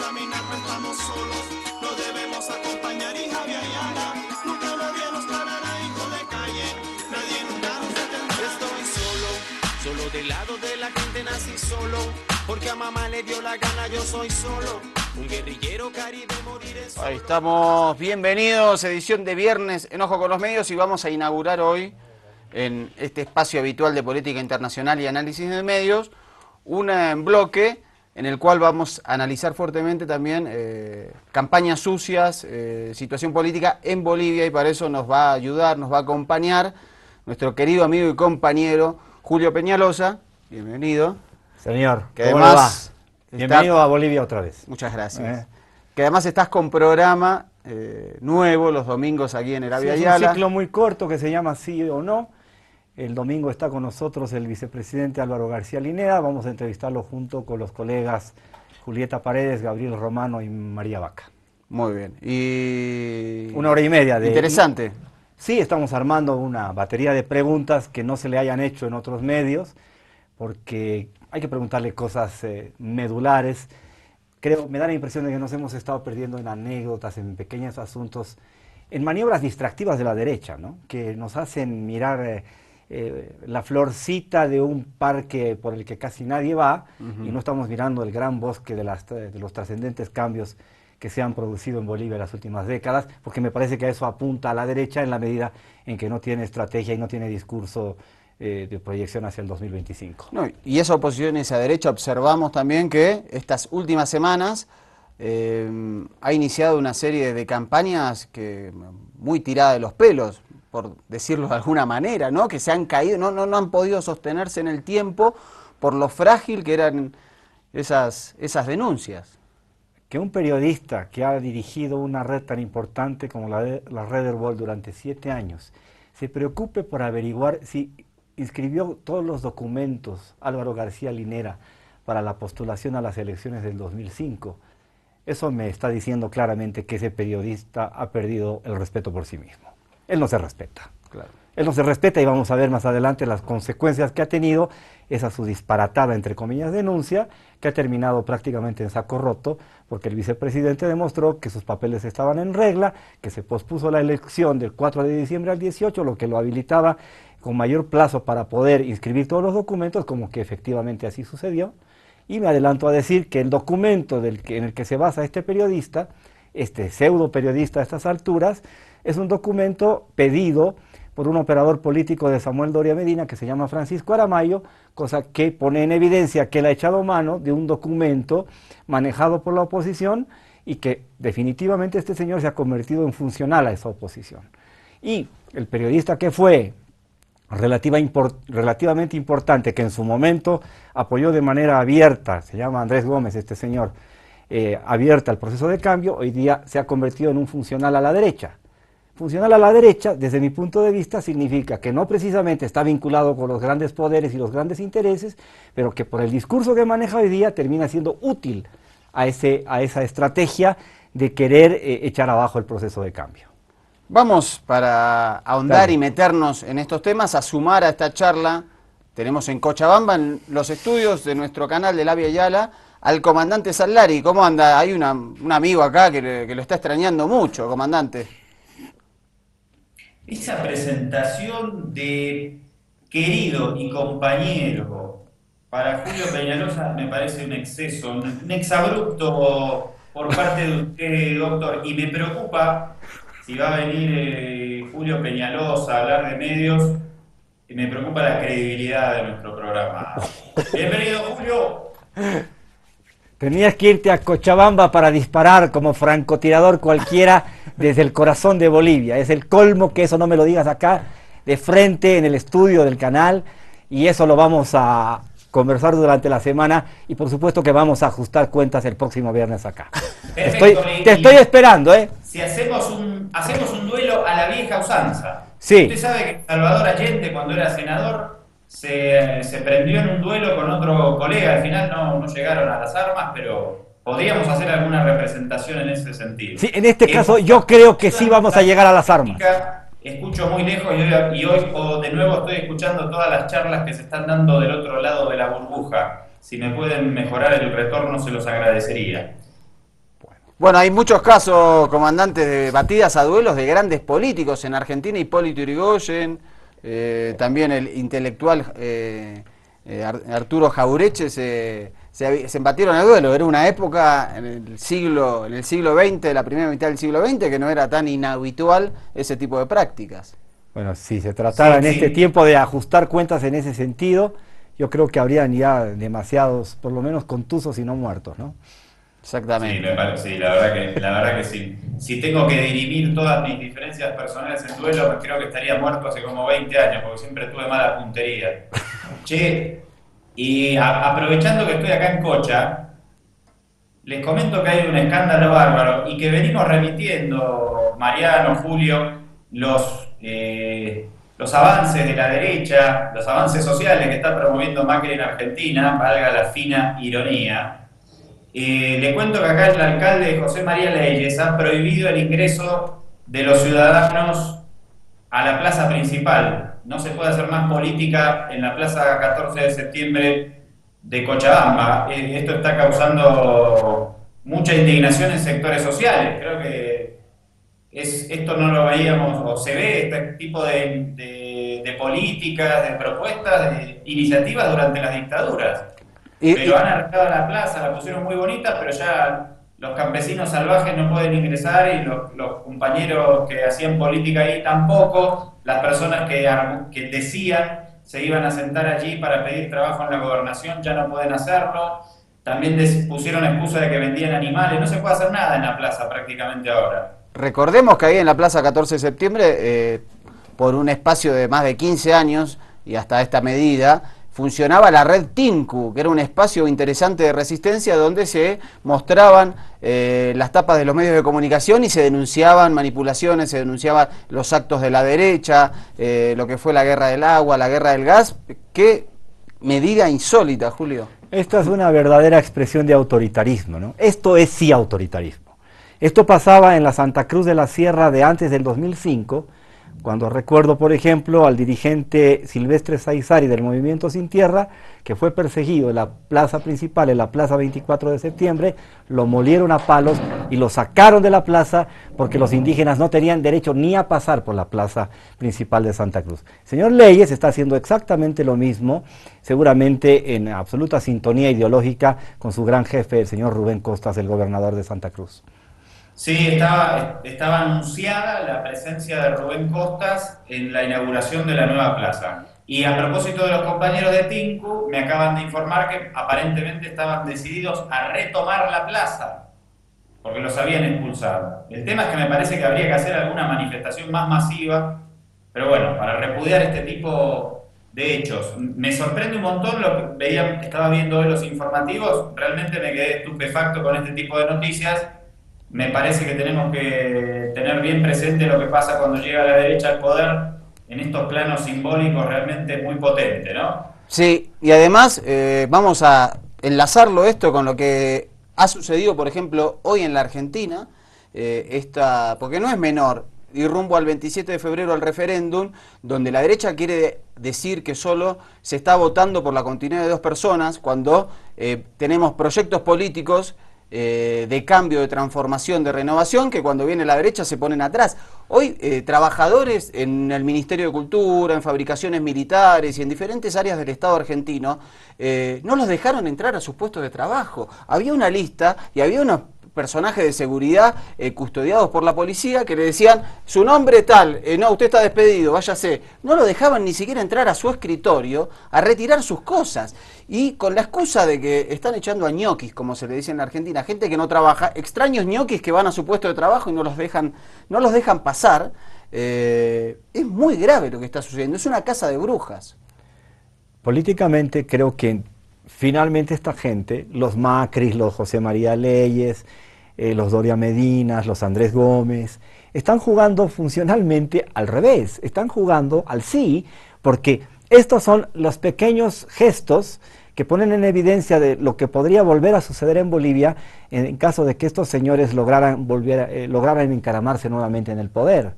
caminar no estamos solos, lo debemos acompañar y Javier Ayala, nunca nadie nos parará, hijo de calle, nadie nunca nos detendrá. Estoy solo del lado de la gente nací solo, porque a mamá le dio la gana, yo soy solo, un guerrillero caribe moriré solo. Ahí estamos, bienvenidos, edición de viernes en Ojo con los Medios, y vamos a inaugurar hoy, en este espacio habitual de política internacional y análisis de medios, un bloque en el cual vamos a analizar fuertemente también campañas sucias, situación política en Bolivia, y para eso nos va a ayudar, nos va a acompañar nuestro querido amigo y compañero Julio Peñalosa. Bienvenido. Señor, que ¿cómo además le va? Bienvenido a Bolivia otra vez. Muchas gracias. Que además estás con programa nuevo los domingos aquí en el Avia Sí, es Yala. un ciclo muy corto que se llama Sí o No. El domingo está con nosotros el vicepresidente Álvaro García Linera. Vamos a entrevistarlo junto con los colegas Julieta Paredes, Gabriel Romano y María Vaca. Muy bien. Y 1 hora y media de... interesante. Sí, estamos armando una batería de preguntas que no se le hayan hecho en otros medios, porque hay que preguntarle cosas medulares. Creo, me da la impresión de que nos hemos estado perdiendo en anécdotas, en pequeños asuntos, en maniobras distractivas de la derecha, ¿no? Que nos hacen mirar la florcita de un parque por el que casi nadie va, y no estamos mirando el gran bosque de los trascendentes cambios que se han producido en Bolivia en las últimas décadas, porque me parece que a eso apunta a la derecha en la medida en que no tiene estrategia y no tiene discurso de proyección hacia el 2025. No, y esa oposición y esa derecha, observamos también que estas últimas semanas ha iniciado una serie de campañas que muy tirada de los pelos, por decirlo de alguna manera, ¿no? Que se han caído, no han podido sostenerse en el tiempo por lo frágil que eran esas denuncias. Que un periodista que ha dirigido una red tan importante como la Red Herbol durante 7 años se preocupe por averiguar si inscribió todos los documentos Álvaro García Linera para la postulación a las elecciones del 2005, eso me está diciendo claramente que ese periodista ha perdido el respeto por sí mismo. Él no se respeta. Claro. Él no se respeta, y vamos a ver más adelante las consecuencias que ha tenido esa su disparatada, entre comillas, denuncia, que ha terminado prácticamente en saco roto, porque el vicepresidente demostró que sus papeles estaban en regla, que se pospuso la elección del 4 de diciembre al 18, lo que lo habilitaba con mayor plazo para poder inscribir todos los documentos, como que efectivamente así sucedió. Y me adelanto a decir que el documento en el que se basa este periodista, este pseudo periodista a estas alturas, es un documento pedido por un operador político de Samuel Doria Medina que se llama Francisco Aramayo, cosa que pone en evidencia que él ha echado mano de un documento manejado por la oposición, y que definitivamente este señor se ha convertido en funcional a esa oposición. Y el periodista que fue relativamente importante, que en su momento apoyó de manera abierta, se llama Andrés Gómez este señor, abierta al proceso de cambio, hoy día se ha convertido en un funcional a la derecha. Funcional a la derecha, desde mi punto de vista, significa que no precisamente está vinculado con los grandes poderes y los grandes intereses, pero que por el discurso que maneja hoy día termina siendo útil a esa estrategia de querer echar abajo el proceso de cambio. Vamos, para ahondar y meternos en estos temas, a sumar a esta charla, tenemos en Cochabamba, en los estudios de nuestro canal del Avia Yala, al comandante Sallari. ¿Cómo anda? Hay un amigo acá que lo está extrañando mucho, comandante. Esa presentación de querido y compañero para Julio Peñalosa me parece un exceso, un exabrupto por parte de usted, doctor, y me preocupa si va a venir Julio Peñalosa a hablar de medios, y me preocupa la credibilidad de nuestro programa. Bienvenido, Julio. Tenías que irte a Cochabamba para disparar como francotirador cualquiera desde el corazón de Bolivia. Es el colmo que eso no me lo digas acá, de frente en el estudio del canal, y eso lo vamos a conversar durante la semana, y por supuesto que vamos a ajustar cuentas el próximo viernes acá. Perfecto, te estoy esperando, ¿eh? Si hacemos un duelo a la vieja usanza. Sí. Usted sabe que Salvador Allende, cuando era senador, se prendió en un duelo con otro colega. Al final no llegaron a las armas, pero podríamos hacer alguna representación en ese sentido. Sí, en este caso yo creo que sí vamos a llegar a las armas. Escucho muy lejos y hoy de nuevo estoy escuchando todas las charlas que se están dando del otro lado de la burbuja. Si me pueden mejorar el retorno, se los agradecería. Bueno, hay muchos casos, comandante, de batidas a duelos de grandes políticos en Argentina, Hipólito Yrigoyen, también el intelectual Arturo Jaureche se embatieron a duelo. Era una época en el siglo XX, la primera mitad del siglo XX, que no era tan inhabitual ese tipo de prácticas. Bueno, si se tratara Sí, en este sí. tiempo de ajustar cuentas en ese sentido, yo creo que habrían ya demasiados, por lo menos contusos y no muertos, ¿no? Sí, Exactamente. sí, la verdad que sí. Si tengo que dirimir todas mis diferencias personales en duelo, pues creo que estaría muerto hace como 20 años, porque siempre tuve mala puntería. Che, y aprovechando que estoy acá en Cocha, les comento que hay un escándalo bárbaro y que venimos remitiendo, Mariano, Julio, los avances de la derecha, los avances sociales que está promoviendo Macri en Argentina, valga la fina ironía. Le cuento que acá el alcalde José María Leyes ha prohibido el ingreso de los ciudadanos a la plaza principal. No se puede hacer más política en la plaza 14 de septiembre de Cochabamba. Esto está causando mucha indignación en sectores sociales. Creo que esto no lo veíamos, o se ve este tipo de políticas, de propuestas, de iniciativas durante las dictaduras. Y, Pero han arreglado la plaza, la pusieron muy bonita, pero ya los campesinos salvajes no pueden ingresar y los compañeros que hacían política ahí tampoco, las personas que decían se iban a sentar allí para pedir trabajo en la gobernación ya no pueden hacerlo. También pusieron excusa de que vendían animales, no se puede hacer nada en la plaza prácticamente ahora. recordemos que ahí en la Plaza 14 de Septiembre, por un espacio de más de 15 años y hasta esta medida, funcionaba la red Tinku, que era un espacio interesante de resistencia donde se mostraban las tapas de los medios de comunicación y se denunciaban manipulaciones, se denunciaban los actos de la derecha, lo que fue la guerra del agua, la guerra del gas. Qué medida insólita, Julio. Esta es una verdadera expresión de autoritarismo, ¿no? Esto es sí autoritarismo. Esto pasaba en la Santa Cruz de la Sierra de antes del 2005, cuando recuerdo, por ejemplo, al dirigente Silvestre Saizari del Movimiento Sin Tierra, que fue perseguido en la plaza principal, en la plaza 24 de septiembre, lo molieron a palos y lo sacaron de la plaza porque los indígenas no tenían derecho ni a pasar por la plaza principal de Santa Cruz. El señor Leyes está haciendo exactamente lo mismo, seguramente en absoluta sintonía ideológica con su gran jefe, el señor Rubén Costas, el gobernador de Santa Cruz. Sí, estaba anunciada la presencia de Rubén Costas en la inauguración de la nueva plaza. Y a propósito de los compañeros de Tinku, me acaban de informar que aparentemente estaban decididos a retomar la plaza, porque los habían expulsado. El tema es que me parece que habría que hacer alguna manifestación más masiva, pero bueno, para repudiar este tipo de hechos. Me sorprende un montón lo que estaba viendo hoy los informativos, realmente me quedé estupefacto con este tipo de noticias. Me parece que tenemos que tener bien presente lo que pasa cuando llega la derecha al poder en estos planos simbólicos realmente muy potente, ¿no? Sí, y además vamos a enlazarlo esto con lo que ha sucedido, por ejemplo, hoy en la Argentina, porque no es menor, y rumbo al 27 de febrero al referéndum, donde la derecha quiere decir que solo se está votando por la continuidad de dos personas, cuando tenemos proyectos políticos de cambio, de transformación, de renovación, que cuando viene la derecha se ponen atrás. Hoy trabajadores en el Ministerio de Cultura, en fabricaciones militares y en diferentes áreas del Estado argentino, no los dejaron entrar a sus puestos de trabajo. Había una lista y había unos personajes de seguridad custodiados por la policía que le decían, su nombre tal, no, usted está despedido, váyase. No lo dejaban ni siquiera entrar a su escritorio a retirar sus cosas. Y con la excusa de que están echando a ñoquis, como se le dice en la Argentina, gente que no trabaja, extraños ñoquis que van a su puesto de trabajo y no los dejan pasar, es muy grave lo que está sucediendo, es una casa de brujas. Políticamente creo que finalmente esta gente, los Macris, los José María Leyes, los Doria Medinas, los Andrés Gómez, están jugando funcionalmente al revés, están jugando al sí, porque estos son los pequeños gestos que ponen en evidencia de lo que podría volver a suceder en Bolivia en caso de que estos señores lograran encaramarse nuevamente en el poder,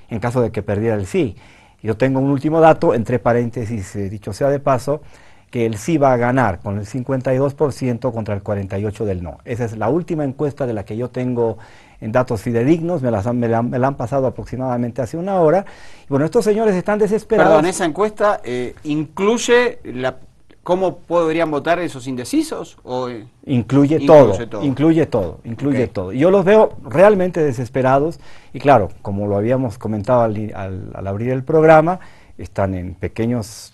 en caso de que perdiera el sí. Yo tengo un último dato, entre paréntesis, dicho sea de paso, que el sí va a ganar con el 52% contra el 48% del no. Esa es la última encuesta de la que yo tengo en datos fidedignos, me la han pasado aproximadamente hace una hora. Y bueno, estos señores están desesperados. Perdón, esa encuesta incluye ¿cómo podrían votar esos indecisos? Incluye todo. todo. Yo los veo realmente desesperados y claro, como lo habíamos comentado al abrir el programa, están en pequeñas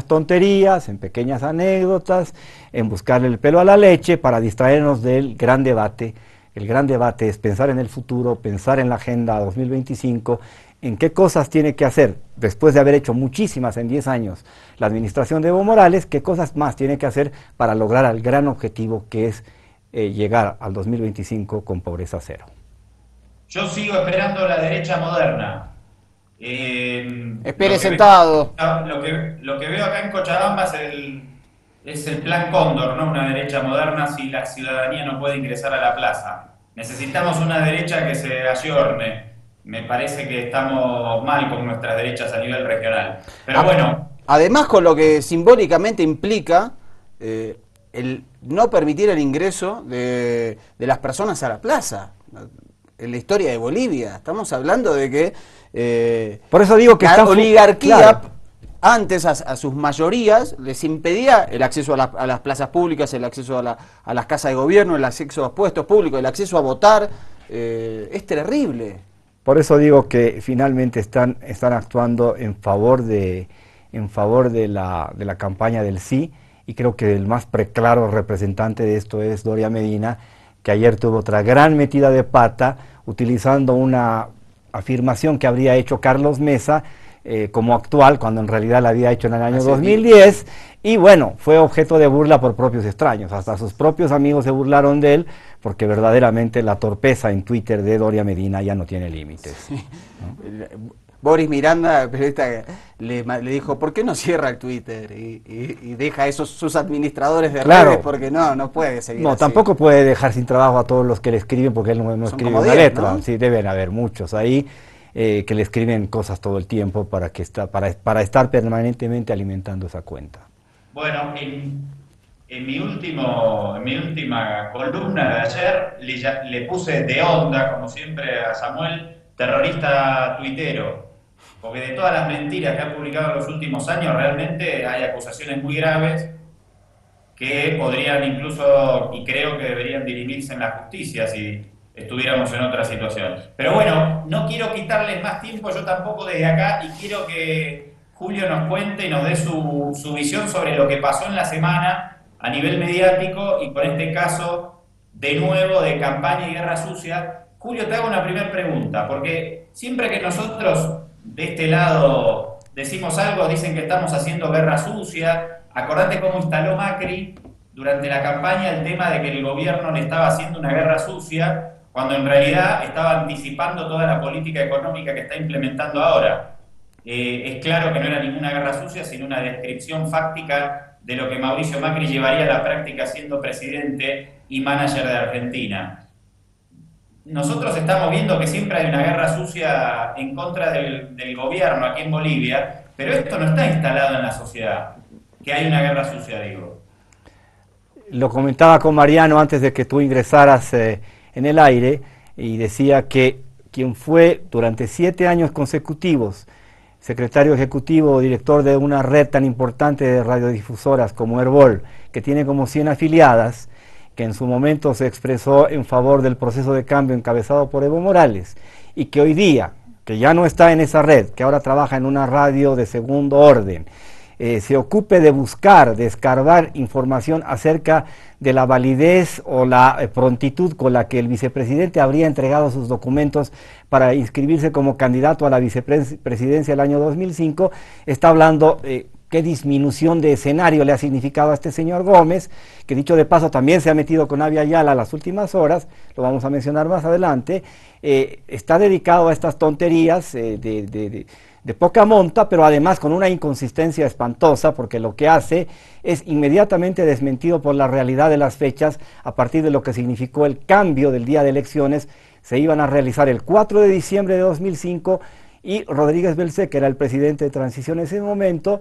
tonterías, en pequeñas anécdotas, en buscarle el pelo a la leche para distraernos del gran debate. El gran debate es pensar en el futuro, pensar en la Agenda 2025, en qué cosas tiene que hacer, después de haber hecho muchísimas en 10 años, la administración de Evo Morales, qué cosas más tiene que hacer para lograr el gran objetivo que es llegar al 2025 con pobreza cero. Yo sigo esperando la derecha moderna. Espere sentado. Lo que veo acá en Cochabamba es el plan Cóndor, ¿no? Una derecha moderna si la ciudadanía no puede ingresar a la plaza. Necesitamos una derecha que se ayorne. Me parece que estamos mal con nuestras derechas a nivel regional. Pero bueno. Además, con lo que simbólicamente implica el no permitir el ingreso de las personas a la plaza. En la historia de Bolivia. Estamos hablando de que por eso digo que la oligarquía, claro, antes a sus mayorías les impedía el acceso a las plazas públicas, el acceso a las casas de gobierno, el acceso a puestos públicos, el acceso a votar. Es terrible. Por eso digo que finalmente están actuando en favor de la campaña del sí, y creo que el más preclaro representante de esto es Doria Medina, que ayer tuvo otra gran metida de pata, utilizando una afirmación que habría hecho Carlos Mesa como actual, cuando en realidad la había hecho en el año 2010, y bueno, fue objeto de burla por propios extraños, hasta sus propios amigos se burlaron de él, porque verdaderamente la torpeza en Twitter de Doria Medina ya no tiene límites. Sí. ¿No? Boris Miranda, periodista, le dijo, ¿por qué no cierra el Twitter y deja a sus administradores de redes? Porque no puede seguir No, así. Tampoco puede dejar sin trabajo a todos los que le escriben, porque él no escribe una 10, letra. ¿no? Sí, deben haber muchos ahí que le escriben cosas todo el tiempo para estar permanentemente alimentando esa cuenta. Bueno, en mi última columna de ayer le puse de onda, como siempre, a Samuel, terrorista tuitero. Porque de todas las mentiras que ha publicado en los últimos años, realmente hay acusaciones muy graves que podrían incluso, y creo que deberían dirimirse en la justicia si estuviéramos en otra situación. Pero bueno, no quiero quitarles más tiempo yo tampoco desde acá, y quiero que Julio nos cuente y nos dé su visión sobre lo que pasó en la semana a nivel mediático, y con este caso, de nuevo, de campaña y guerra sucia. Julio, te hago una primera pregunta, porque siempre que nosotros de este lado decimos algo, dicen que estamos haciendo guerra sucia. Acordate cómo instaló Macri durante la campaña el tema de que el gobierno le estaba haciendo una guerra sucia, cuando en realidad estaba anticipando toda la política económica que está implementando ahora. Es claro que no era ninguna guerra sucia, sino una descripción fáctica de lo que Mauricio Macri llevaría a la práctica siendo presidente y manager de Argentina. Nosotros estamos viendo que siempre hay una guerra sucia en contra del gobierno aquí en Bolivia, pero esto no está instalado en la sociedad, que hay una guerra sucia, digo. Lo comentaba con Mariano antes de que tú ingresaras en el aire, y decía que quien fue durante 7 años consecutivos secretario ejecutivo o director de una red tan importante de radiodifusoras como Herbol, que tiene como 100 afiliadas, que en su momento se expresó en favor del proceso de cambio encabezado por Evo Morales, y que hoy día, que ya no está en esa red, que ahora trabaja en una radio de segundo orden, se ocupe de buscar, de escarbar información acerca de la validez o la prontitud con la que el vicepresidente habría entregado sus documentos para inscribirse como candidato a la vicepresidencia el año 2005, está hablando qué disminución de escenario le ha significado a este señor Gómez, que dicho de paso también se ha metido con Abya Yala las últimas horas, lo vamos a mencionar más adelante. Está dedicado a estas tonterías de poca monta, pero además con una inconsistencia espantosa, porque lo que hace es inmediatamente desmentido por la realidad de las fechas, a partir de lo que significó el cambio del día de elecciones. Se iban a realizar el 4 de diciembre de 2005, y Rodríguez Belcé, que era el presidente de transición en ese momento,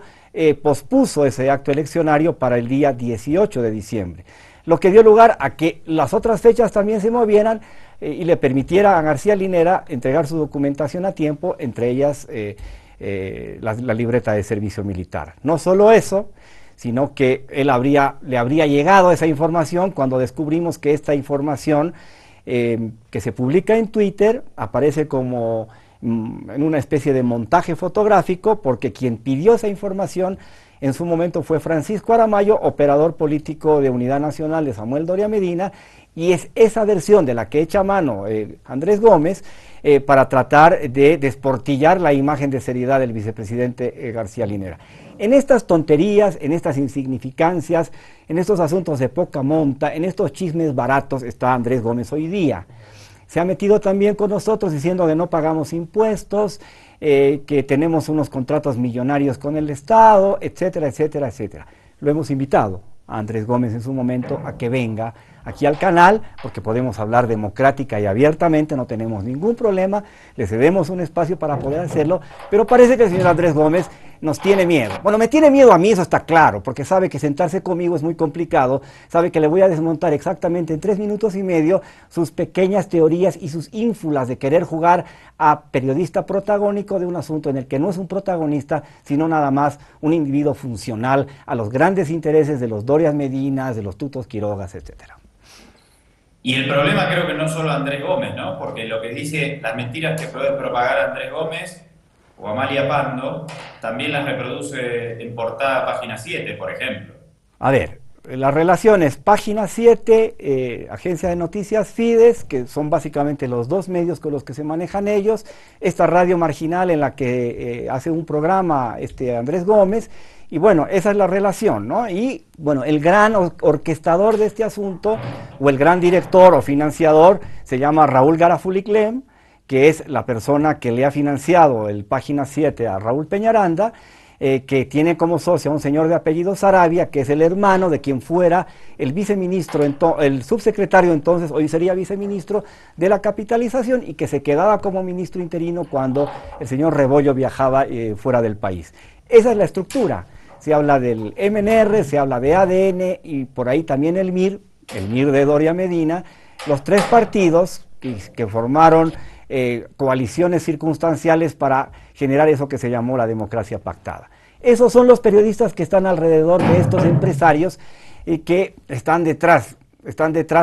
pospuso ese acto eleccionario para el día 18 de diciembre, lo que dio lugar a que las otras fechas también se movieran y le permitiera a García Linera entregar su documentación a tiempo, entre ellas la libreta de servicio militar. No solo eso, sino que le habría llegado esa información cuando descubrimos que esta información que se publica en Twitter aparece como en una especie de montaje fotográfico, porque quien pidió esa información en su momento fue Francisco Aramayo, operador político de Unidad Nacional de Samuel Doria Medina, y es esa versión de la que echa mano Andrés Gómez para tratar de desportillar la imagen de seriedad del vicepresidente García Linera. En estas tonterías, en estas insignificancias, en estos asuntos de poca monta, en estos chismes baratos está Andrés Gómez hoy día. Se ha metido también con nosotros diciendo que no pagamos impuestos, que tenemos unos contratos millonarios con el Estado, etcétera, etcétera, etcétera. Lo hemos invitado a Andrés Gómez en su momento a que venga aquí al canal, porque podemos hablar democrática y abiertamente, no tenemos ningún problema, le cedemos un espacio para poder hacerlo, pero parece que el señor Andrés Gómez nos tiene miedo. Bueno, me tiene miedo a mí, eso está claro, porque sabe que sentarse conmigo es muy complicado, sabe que le voy a desmontar exactamente en 3 minutos y medio sus pequeñas teorías y sus ínfulas de querer jugar a periodista protagónico de un asunto en el que no es un protagonista, sino nada más un individuo funcional a los grandes intereses de los Dorias Medinas, de los Tutos Quirogas, etcétera. Y el problema creo que no solo Andrés Gómez, ¿no? Porque lo que dice las mentiras que puede propagar Andrés Gómez o Amalia Pando, también las reproduce en portada Página 7, por ejemplo. A ver, las relaciones Página 7, Agencia de Noticias Fides, que son básicamente los dos medios con los que se manejan ellos, esta radio marginal en la que hace un programa Andrés Gómez, y bueno, esa es la relación, ¿no? Y bueno, el gran orquestador de este asunto, o el gran director o financiador, se llama Raúl Garafuliclem, que es la persona que le ha financiado el Página 7 a Raúl Peñaranda, que tiene como socio a un señor de apellido Sarabia, que es el hermano de quien fuera el viceministro, el subsecretario entonces, hoy sería viceministro de la capitalización, y que se quedaba como ministro interino cuando el señor Rebollo viajaba fuera del país. Esa es la estructura. Se habla del MNR, se habla de ADN y por ahí también el MIR de Doria Medina, los tres partidos que formaron coaliciones circunstanciales para generar eso que se llamó la democracia pactada. Esos son los periodistas que están alrededor de estos empresarios y que están detrás,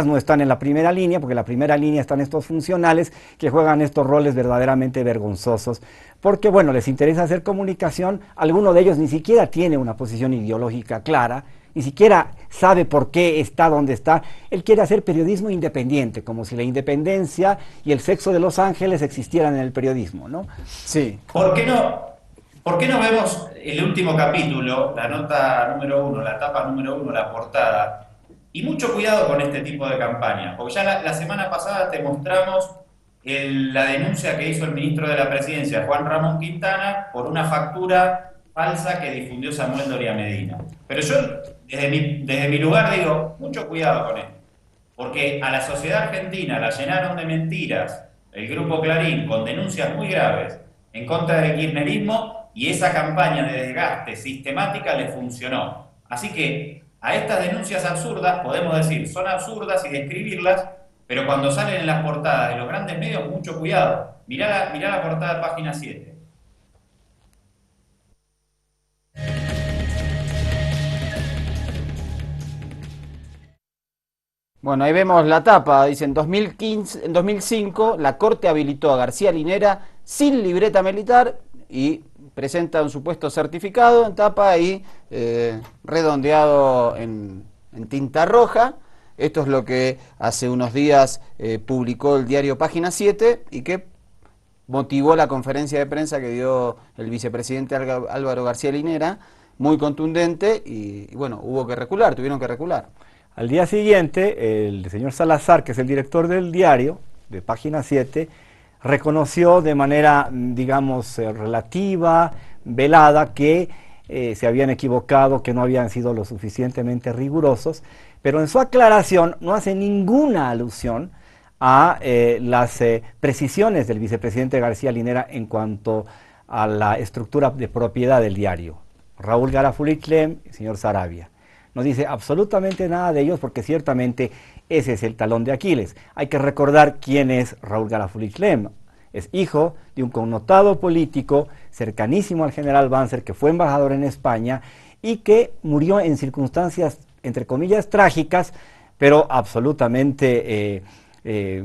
no están en la primera línea, porque en la primera línea están estos funcionales que juegan estos roles verdaderamente vergonzosos, porque bueno, les interesa hacer comunicación, alguno de ellos ni siquiera tiene una posición ideológica clara, ni siquiera sabe por qué está donde está. Él quiere hacer periodismo independiente, como si la independencia y el sexo de los ángeles existieran en el periodismo, ¿no? Sí. ¿Por qué no vemos el último capítulo, la nota número 1, la tapa número 1, la portada? Y mucho cuidado con este tipo de campañas, porque ya la semana pasada te mostramos la denuncia que hizo el ministro de la Presidencia, Juan Ramón Quintana, por una factura falsa que difundió Samuel Doria Medina. Pero yo, desde mi lugar, digo, mucho cuidado con esto, porque a la sociedad argentina la llenaron de mentiras el Grupo Clarín con denuncias muy graves en contra del kirchnerismo, y esa campaña de desgaste sistemática le funcionó. Así que a estas denuncias absurdas, podemos decir, son absurdas y describirlas, pero cuando salen en las portadas de los grandes medios, mucho cuidado. Mirá la portada de Página 7. Bueno, ahí vemos la tapa, dice en 2005 la Corte habilitó a García Linera sin libreta militar y presenta un supuesto certificado en tapa y redondeado en tinta roja. Esto es lo que hace unos días publicó el diario Página 7 y que motivó la conferencia de prensa que dio el vicepresidente Álvaro García Linera, muy contundente y bueno, tuvieron que recular. Al día siguiente, el señor Salazar, que es el director del diario, de Página 7, reconoció de manera, digamos, relativa, velada, que se habían equivocado, que no habían sido lo suficientemente rigurosos, pero en su aclaración no hace ninguna alusión a las precisiones del vicepresidente García Linera en cuanto a la estructura de propiedad del diario. Raúl Garafuli Clem, señor Saravia. No dice absolutamente nada de ellos porque ciertamente ese es el talón de Aquiles. Hay que recordar quién es Raúl Garafuli Clem. Es hijo de un connotado político cercanísimo al general Banzer, que fue embajador en España y que murió en circunstancias, entre comillas, trágicas, pero absolutamente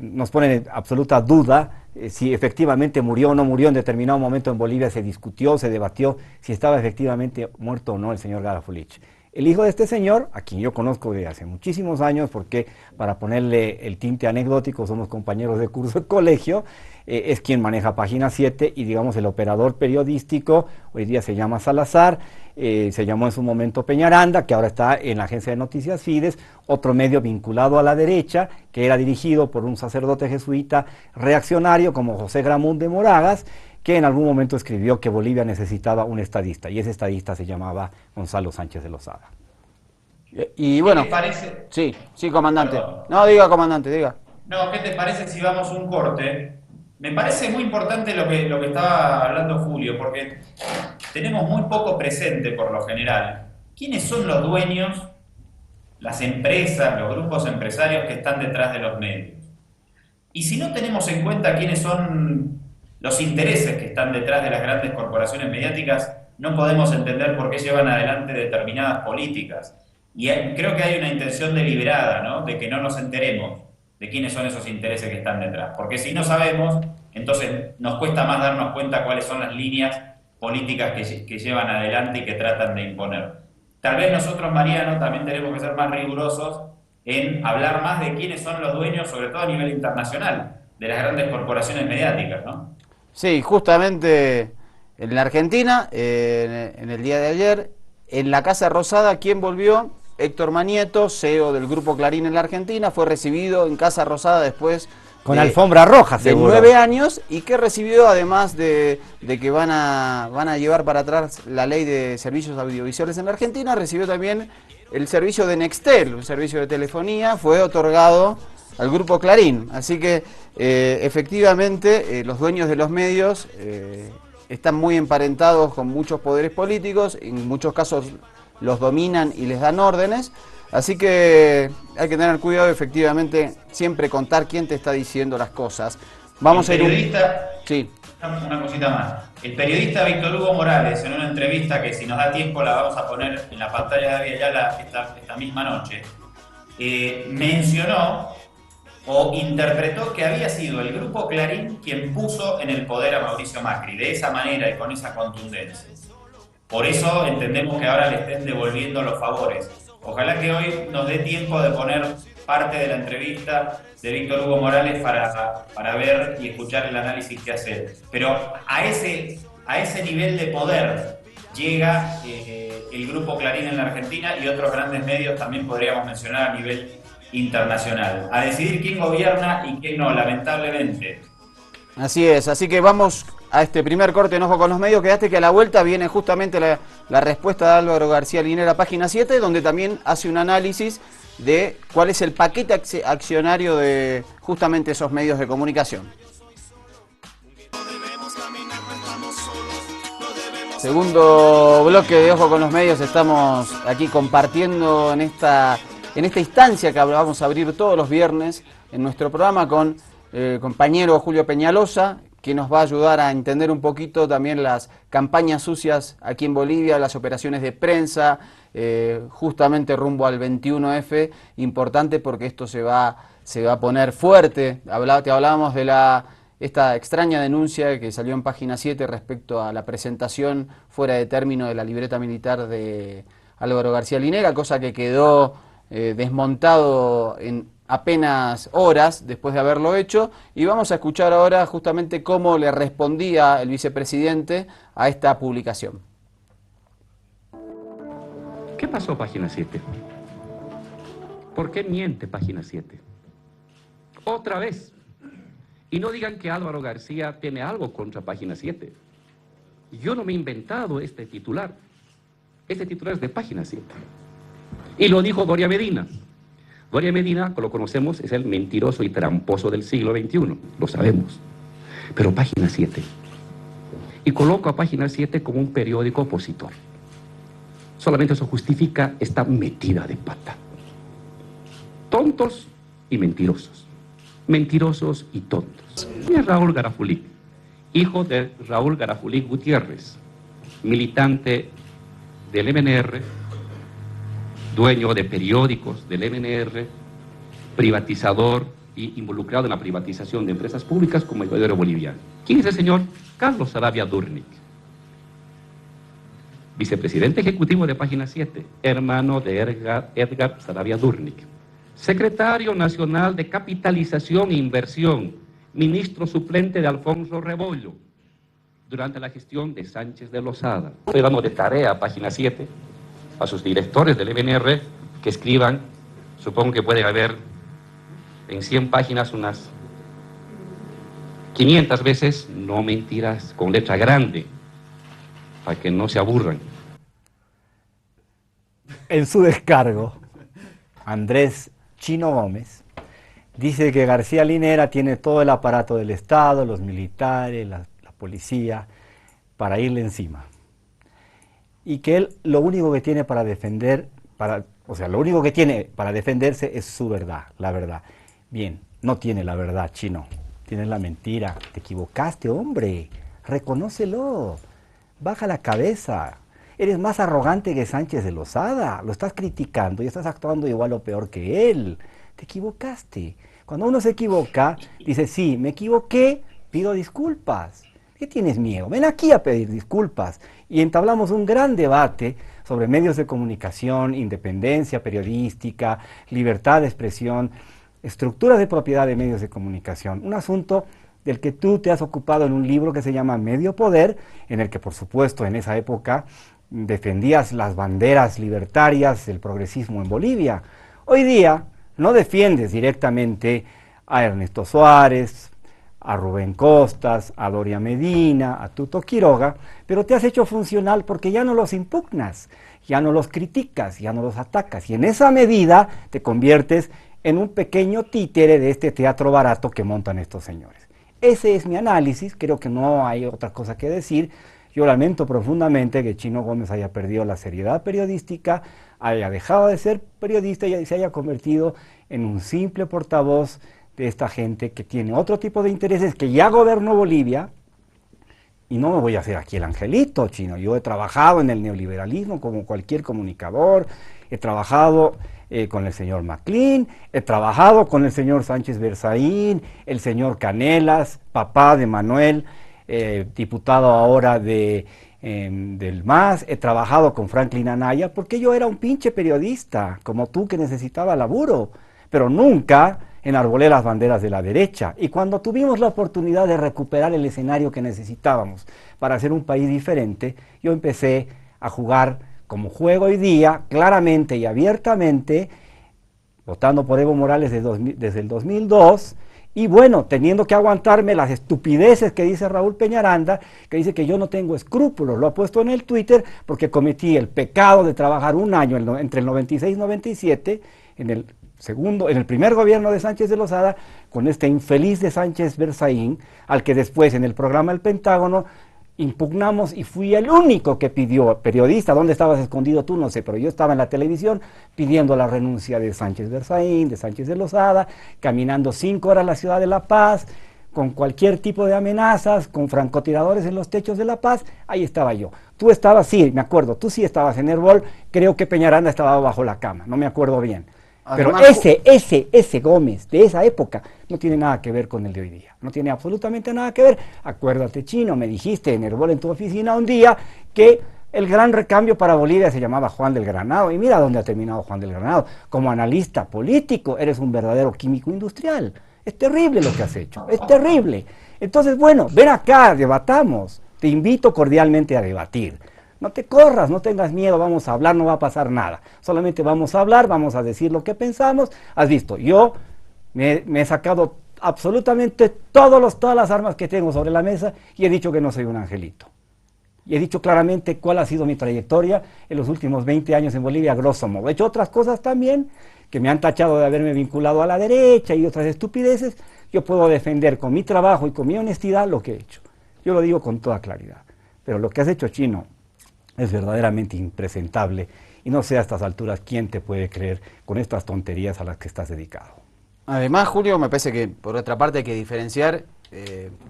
nos ponen en absoluta duda si efectivamente murió o no murió. En determinado momento en Bolivia se discutió, se debatió si estaba efectivamente muerto o no el señor Garafulich. El hijo de este señor, a quien yo conozco de hace muchísimos años, porque para ponerle el tinte anecdótico somos compañeros de curso de colegio, es quien maneja Página 7 y digamos el operador periodístico, hoy día se llama Salazar, se llamó en su momento Peñaranda, que ahora está en la agencia de noticias Fides, otro medio vinculado a la derecha, que era dirigido por un sacerdote jesuita reaccionario como José Gramún de Moragas, que en algún momento escribió que Bolivia necesitaba un estadista, y ese estadista se llamaba Gonzalo Sánchez de Lozada. Y bueno, ¿Qué te parece? Sí, comandante. Perdón. No, diga, comandante, diga. No, ¿qué te parece si vamos a un corte? Me parece muy importante lo que estaba hablando Julio, porque tenemos muy poco presente por lo general. ¿Quiénes son los dueños, las empresas, los grupos empresarios que están detrás de los medios? Y si no tenemos en cuenta quiénes son los intereses que están detrás de las grandes corporaciones mediáticas, no podemos entender por qué llevan adelante determinadas políticas. Y creo que hay una intención deliberada, ¿no?, de que no nos enteremos de quiénes son esos intereses que están detrás. Porque si no sabemos, entonces nos cuesta más darnos cuenta cuáles son las líneas políticas que llevan adelante y que tratan de imponer. Tal vez nosotros, Mariano, también tenemos que ser más rigurosos en hablar más de quiénes son los dueños, sobre todo a nivel internacional, de las grandes corporaciones mediáticas, ¿no? Sí, justamente en la Argentina, en el día de ayer, en la Casa Rosada, ¿quién volvió? Héctor Manieto, CEO del Grupo Clarín en la Argentina, fue recibido en Casa Rosada después Con alfombra roja, de seguro. 9 años, y que recibió, además de que van a llevar para atrás la ley de servicios audiovisuales en la Argentina, recibió también el servicio de Nextel, un servicio de telefonía, fue otorgado al Grupo Clarín. Así que efectivamente los dueños de los medios están muy emparentados con muchos poderes políticos, en muchos casos los dominan y les dan órdenes, así que hay que tener cuidado, efectivamente, siempre contar quién te está diciendo las cosas. Vamos el a ir periodista, Sí. una cosita más. El periodista Víctor Hugo Morales, en una entrevista que si nos da tiempo la vamos a poner en la pantalla de Avia Yala esta misma noche, mencionó o interpretó que había sido el Grupo Clarín quien puso en el poder a Mauricio Macri, de esa manera y con esa contundencia. Por eso entendemos que ahora le estén devolviendo los favores. Ojalá que hoy nos dé tiempo de poner parte de la entrevista de Víctor Hugo Morales para ver y escuchar el análisis que hace. Pero a ese nivel de poder llega el Grupo Clarín en la Argentina y otros grandes medios también podríamos mencionar a nivel internacional. A decidir quién gobierna y quién no, lamentablemente. Así es, así que vamos a este primer corte en Ojo con los Medios. Quedaste que a la vuelta viene justamente la respuesta de Álvaro García Linera, Página 7, donde también hace un análisis de cuál es el paquete accionario de justamente esos medios de comunicación. Segundo bloque de Ojo con los Medios, estamos aquí compartiendo en esta instancia que vamos a abrir todos los viernes en nuestro programa con el compañero Julio Peñalosa, que nos va a ayudar a entender un poquito también las campañas sucias aquí en Bolivia, las operaciones de prensa, justamente rumbo al 21F, importante porque esto se va a poner fuerte. Te hablábamos de esta extraña denuncia que salió en Página 7 respecto a la presentación fuera de término de la libreta militar de Álvaro García Linera, cosa que quedó desmontado en apenas horas después de haberlo hecho, y vamos a escuchar ahora justamente cómo le respondía el vicepresidente a esta publicación. ¿Qué pasó, Página 7? ¿Por qué miente Página 7? Otra vez. Y no digan que Álvaro García tiene algo contra Página 7. Yo no me he inventado este titular. Este titular es de Página 7. Y lo dijo Doria Medina. Doria Medina, lo conocemos, es el mentiroso y tramposo del siglo XXI, lo sabemos. Pero Página 7, y coloco a Página 7 como un periódico opositor. Solamente eso justifica esta metida de pata. Tontos y mentirosos. Mentirosos y tontos. Y es Raúl Garafulig, hijo de Raúl Garafulig Gutiérrez, militante del MNR, dueño de periódicos del MNR, privatizador y involucrado en la privatización de empresas públicas como el Diario Boliviano. ¿Quién es el señor? Carlos Saravia Durnik, vicepresidente ejecutivo de Página 7, hermano de Edgar Saravia Durnik, secretario nacional de Capitalización e Inversión, ministro suplente de Alfonso Rebollo, durante la gestión de Sánchez de Lozada. Estoy dando de tarea a Página 7, a sus directores del MNR, que escriban, supongo que puede haber en 100 páginas unas 500 veces, no mentiras, con letra grande, para que no se aburran. En su descargo, Andrés Chino Gómez dice que García Linera tiene todo el aparato del Estado, los militares, la policía, para irle encima. Y que él lo único que tiene para defender, lo único que tiene para defenderse es su verdad, la verdad. Bien, no tiene la verdad, Chino, tienes la mentira. Te equivocaste, hombre, reconócelo, baja la cabeza. Eres más arrogante que Sánchez de Lozada, lo estás criticando y estás actuando igual o peor que él. Te equivocaste. Cuando uno se equivoca, dice, sí, me equivoqué, pido disculpas. ¿Qué tienes miedo? Ven aquí a pedir disculpas. Y entablamos un gran debate sobre medios de comunicación, independencia periodística, libertad de expresión, estructura de propiedad de medios de comunicación. Un asunto del que tú te has ocupado en un libro que se llama Medio Poder, en el que, por supuesto, en esa época defendías las banderas libertarias del progresismo en Bolivia. Hoy día no defiendes directamente a Ernesto Suárez, a Rubén Costas, a Doria Medina, a Tuto Quiroga, pero te has hecho funcional porque ya no los impugnas, ya no los criticas, ya no los atacas, y en esa medida te conviertes en un pequeño títere de este teatro barato que montan estos señores. Ese es mi análisis, creo que no hay otra cosa que decir. Yo lamento profundamente que Chino Gómez haya perdido la seriedad periodística, haya dejado de ser periodista y se haya convertido en un simple portavoz de esta gente que tiene otro tipo de intereses, que ya gobernó Bolivia, y no me voy a hacer aquí el angelito, Chino. Yo he trabajado en el neoliberalismo como cualquier comunicador, he trabajado con el señor Maclin, he trabajado con el señor Sánchez Berzaín, el señor Canelas, papá de Manuel, diputado ahora del MAS, he trabajado con Franklin Anaya, porque yo era un pinche periodista, como tú, que necesitaba laburo, pero nunca enarbolé las banderas de la derecha. Y cuando tuvimos la oportunidad de recuperar el escenario que necesitábamos para hacer un país diferente, yo empecé a jugar como juego hoy día, claramente y abiertamente, votando por Evo Morales desde el 2002, y bueno, teniendo que aguantarme las estupideces que dice Raúl Peñaranda, que dice que yo no tengo escrúpulos, lo ha puesto en el Twitter, porque cometí el pecado de trabajar un año entre el 96 y 97, en el primer gobierno de Sánchez de Lozada, con este infeliz de Sánchez Berzaín, al que después en el programa El Pentágono impugnamos, y fui el único que pidió, periodista, ¿dónde estabas escondido tú? No sé, pero yo estaba en la televisión pidiendo la renuncia de Sánchez Berzaín, de Sánchez de Lozada, caminando 5 horas a la ciudad de La Paz, con cualquier tipo de amenazas, con francotiradores en los techos de La Paz. Ahí estaba yo. Tú estabas, sí, me acuerdo, tú sí estabas en Herbol, creo que Peñaranda estaba bajo la cama, no me acuerdo bien. Pero ese Gómez de esa época no tiene nada que ver con el de hoy día, no tiene absolutamente nada que ver. Acuérdate, Chino, me dijiste en Herbol, en tu oficina un día, que el gran recambio para Bolivia se llamaba Juan del Granado, y mira dónde ha terminado Juan del Granado. Como analista político eres un verdadero químico industrial. Es terrible lo que has hecho, es terrible. Entonces, bueno, ven acá, debatamos, te invito cordialmente a debatir. No te corras, no tengas miedo, vamos a hablar, no va a pasar nada. Solamente vamos a hablar, vamos a decir lo que pensamos. Has visto, yo me he sacado absolutamente todas las armas que tengo sobre la mesa y he dicho que no soy un angelito. Y he dicho claramente cuál ha sido mi trayectoria en los últimos 20 años en Bolivia, a grosso modo. He hecho otras cosas también que me han tachado de haberme vinculado a la derecha y otras estupideces, yo puedo defender con mi trabajo y con mi honestidad lo que he hecho. Yo lo digo con toda claridad. Pero lo que has hecho, Chino, es verdaderamente impresentable y no sé a estas alturas quién te puede creer con estas tonterías a las que estás dedicado. Además, Julio, me parece que por otra parte hay que diferenciar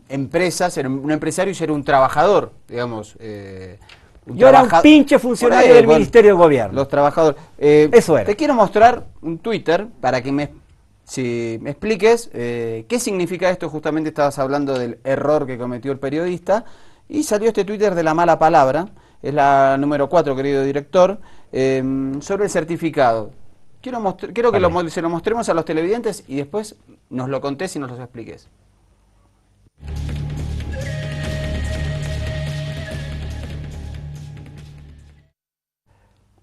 empresas, ser un empresario y ser un trabajador, digamos. Yo era un pinche funcionario del Ministerio de Gobierno. Los trabajadores. Eso era. Te quiero mostrar un Twitter para que me expliques qué significa esto. Justamente estabas hablando del error que cometió el periodista y salió este Twitter de la mala palabra. Es la número 4, querido director, sobre el certificado. Quiero que se lo mostremos a los televidentes y después nos lo contés y nos lo expliques.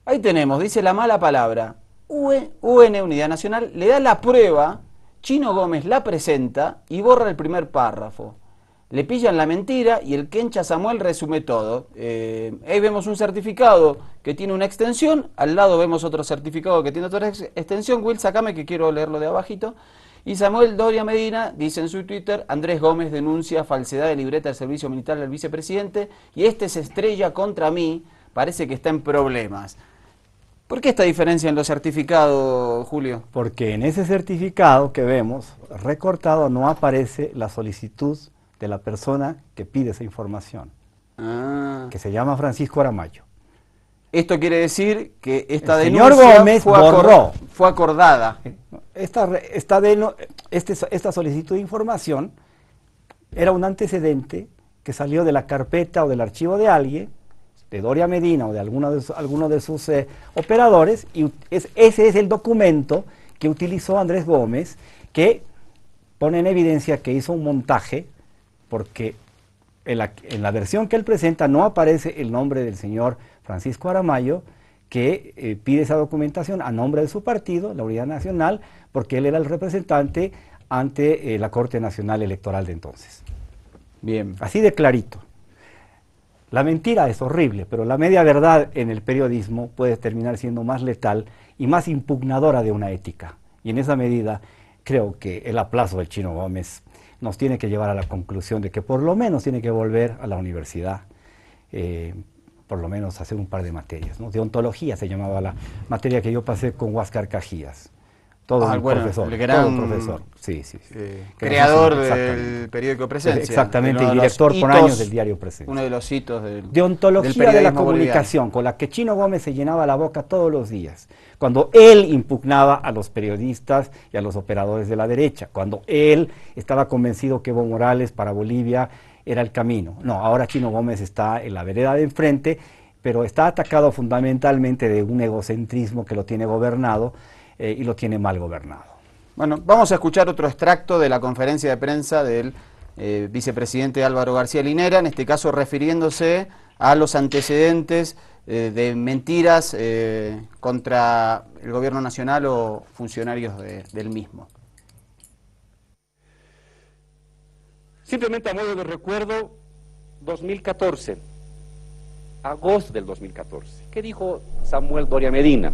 Ahí tenemos, dice la mala palabra, UN, Unidad Nacional, le da la prueba, Chino Gómez la presenta y borra el primer párrafo. Le pillan la mentira y el Kencha Samuel resume todo. Ahí vemos un certificado que tiene una extensión, al lado vemos otro certificado que tiene otra extensión. Will, sacame que quiero leerlo de abajito. Y Samuel Doria Medina dice en su Twitter, Andrés Gómez denuncia falsedad de libreta del servicio militar del vicepresidente y este se estrella contra mí, parece que está en problemas. ¿Por qué esta diferencia en los certificados, Julio? Porque en ese certificado que vemos recortado no aparece la solicitud de la persona que pide esa información, que se llama Francisco Aramayo. Esto quiere decir que esta el denuncia señor Gómez fue acordada. Esta solicitud de información era un antecedente que salió de la carpeta o del archivo de alguien, de Doria Medina o de alguno de sus operadores, y ese es el documento que utilizó Andrés Gómez, que pone en evidencia que hizo un montaje, porque en la versión que él presenta no aparece el nombre del señor Francisco Aramayo, que pide esa documentación a nombre de su partido, la Unidad Nacional, porque él era el representante ante la Corte Nacional Electoral de entonces. Bien. Así de clarito. La mentira es horrible, pero la media verdad en el periodismo puede terminar siendo más letal y más impugnadora de una ética. Y en esa medida creo que el aplazo del Chino Gómez nos tiene que llevar a la conclusión de que por lo menos tiene que volver a la universidad, por lo menos hacer un par de materias, ¿no? De ontología se llamaba la materia que yo pasé con Huáscar Cajías. Todo un profesor, el gran todo un profesor, sí. Creador del periódico Presencia. Exactamente, y director por años del diario Presencia. Uno de los hitos de ontología de la comunicación, con la que Chino Gómez se llenaba la boca todos los días. Cuando él impugnaba a los periodistas y a los operadores de la derecha, cuando él estaba convencido que Evo Morales para Bolivia era el camino. No, ahora Chino Gómez está en la vereda de enfrente, pero está atacado fundamentalmente de un egocentrismo que lo tiene gobernado, y lo tiene mal gobernado. Bueno, vamos a escuchar otro extracto de la conferencia de prensa del vicepresidente Álvaro García Linera, en este caso refiriéndose a los antecedentes de mentiras contra el gobierno nacional o funcionarios del mismo. Simplemente a modo de recuerdo, 2014, agosto del 2014, ¿qué dijo Samuel Doria Medina?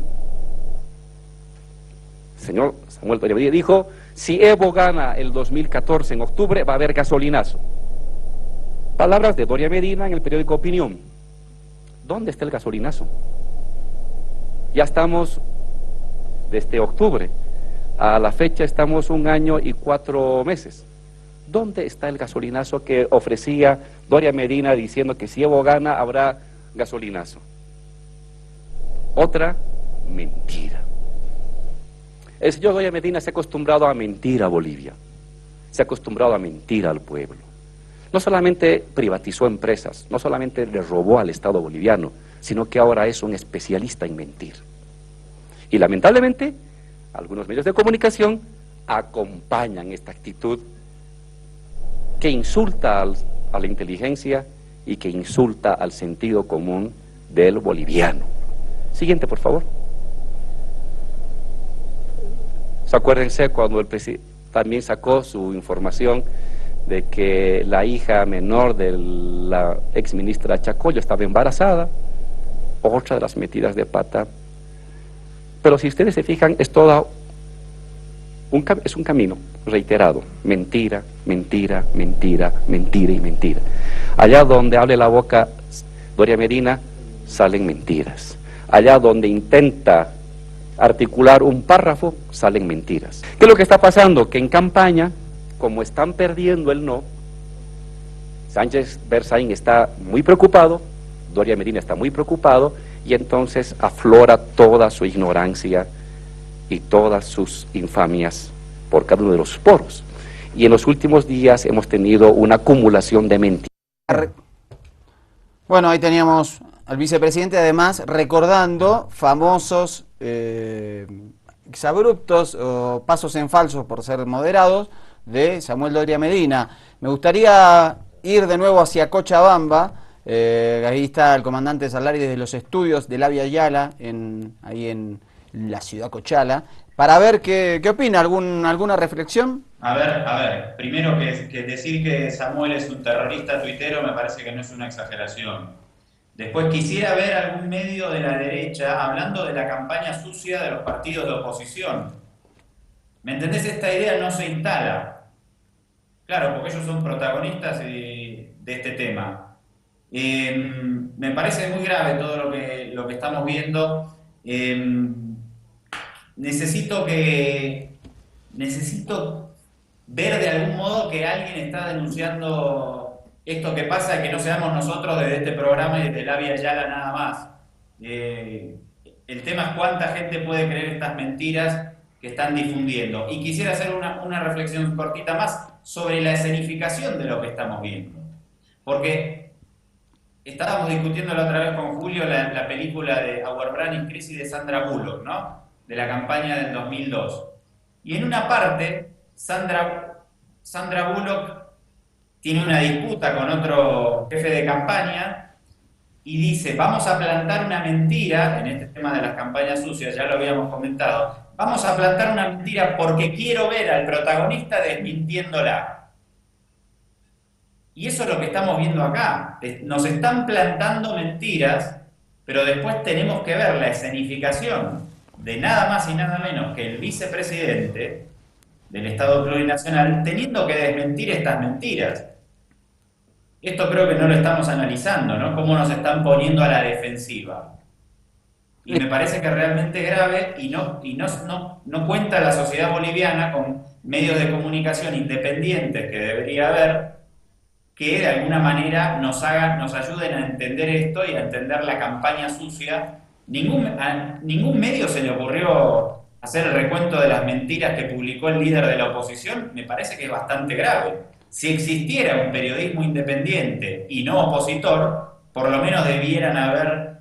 Señor Samuel Doria Medina dijo, si Evo gana el 2014 en octubre, va a haber gasolinazo. Palabras de Doria Medina en el periódico Opinión. ¿Dónde está el gasolinazo? Ya estamos desde octubre. A la fecha estamos 1 año y 4 meses. ¿Dónde está el gasolinazo que ofrecía Doria Medina diciendo que si Evo gana habrá gasolinazo? Otra mentira. El señor Doria Medina se ha acostumbrado a mentir a Bolivia, se ha acostumbrado a mentir al pueblo. No solamente privatizó empresas, no solamente le robó al Estado boliviano, sino que ahora es un especialista en mentir. Y lamentablemente, algunos medios de comunicación acompañan esta actitud que insulta a la inteligencia y que insulta al sentido común del boliviano. Siguiente, por favor. Acuérdense cuando el presidente también sacó su información de que la hija menor de la exministra Chacoyo estaba embarazada. Otra de las metidas de pata Pero si ustedes se fijan, es un camino reiterado, mentira, mentira, mentira, mentira y mentira. Allá donde abre la boca Doria Medina, salen mentiras. Allá donde intenta articular un párrafo, salen mentiras. ¿Qué es lo que está pasando? Que en campaña, como están perdiendo el no, Sánchez Berzaín está muy preocupado, Doria Medina está muy preocupado, y entonces aflora toda su ignorancia y todas sus infamias por cada uno de los poros. Y en los últimos días hemos tenido una acumulación de mentiras. Bueno, ahí teníamos al vicepresidente, además, recordando famosos exabruptos o pasos en falso, por ser moderados, de Samuel Doria Medina. Me gustaría ir de nuevo hacia Cochabamba. Ahí está el comandante Salari desde los estudios de la Via Yala, ahí en la ciudad Cochala, para ver qué opina, alguna reflexión. A ver, primero que decir que Samuel es un terrorista tuitero me parece que no es una exageración. Después quisiera ver algún medio de la derecha hablando de la campaña sucia de los partidos de oposición. ¿Me entendés? Esta idea no se instala. Claro, porque ellos son protagonistas de este tema. Me parece muy grave todo lo que estamos viendo. Necesito ver de algún modo que alguien está denunciando esto que pasa, que no seamos nosotros desde este programa y desde la Via Yala nada más. El tema es cuánta gente puede creer estas mentiras que están difundiendo. Y quisiera hacer una reflexión cortita más sobre la escenificación de lo que estamos viendo. Porque estábamos discutiendo la otra vez con Julio la película de Our Brand in Crisis de Sandra Bullock, ¿no? De la campaña del 2002. Y en una parte, Sandra Bullock tiene una disputa con otro jefe de campaña y dice, vamos a plantar una mentira, en este tema de las campañas sucias, ya lo habíamos comentado, vamos a plantar una mentira porque quiero ver al protagonista desmintiéndola. Y eso es lo que estamos viendo acá. Nos están plantando mentiras, pero después tenemos que ver la escenificación de nada más y nada menos que el vicepresidente del Estado Plurinacional teniendo que desmentir estas mentiras. Esto creo que no lo estamos analizando, ¿no? Cómo nos están poniendo a la defensiva. Y me parece que es realmente grave y no cuenta la sociedad boliviana con medios de comunicación independientes que debería haber, que de alguna manera nos ayuden a entender esto y a entender la campaña sucia. A ningún medio se le ocurrió hacer el recuento de las mentiras que publicó el líder de la oposición. Me parece que es bastante grave. Si existiera un periodismo independiente y no opositor, por lo menos debieran haber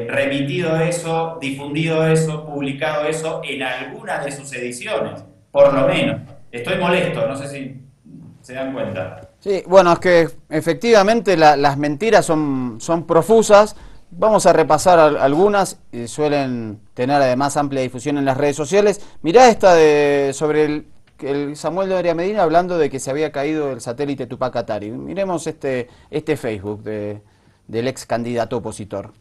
remitido eso, difundido eso, publicado eso en alguna de sus ediciones, por lo menos. Estoy molesto, no sé si se dan cuenta. Sí, bueno, es que efectivamente las mentiras son profusas. Vamos a repasar algunas, suelen tener además amplia difusión en las redes sociales. Mirá esta sobre el Samuel Doria Medina hablando de que se había caído el satélite Tupac Katari. Miremos este Facebook del ex candidato opositor.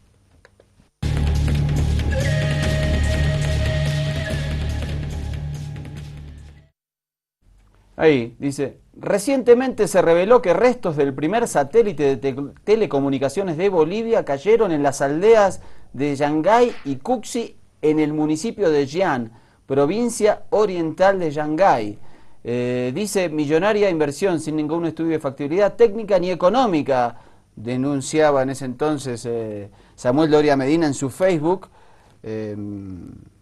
Ahí, dice, recientemente se reveló que restos del primer satélite de telecomunicaciones de Bolivia cayeron en las aldeas de Yangay y Cuxi en el municipio de Jian, provincia oriental de Yangay. Dice, millonaria inversión sin ningún estudio de factibilidad técnica ni económica, denunciaba en ese entonces Samuel Doria Medina en su Facebook.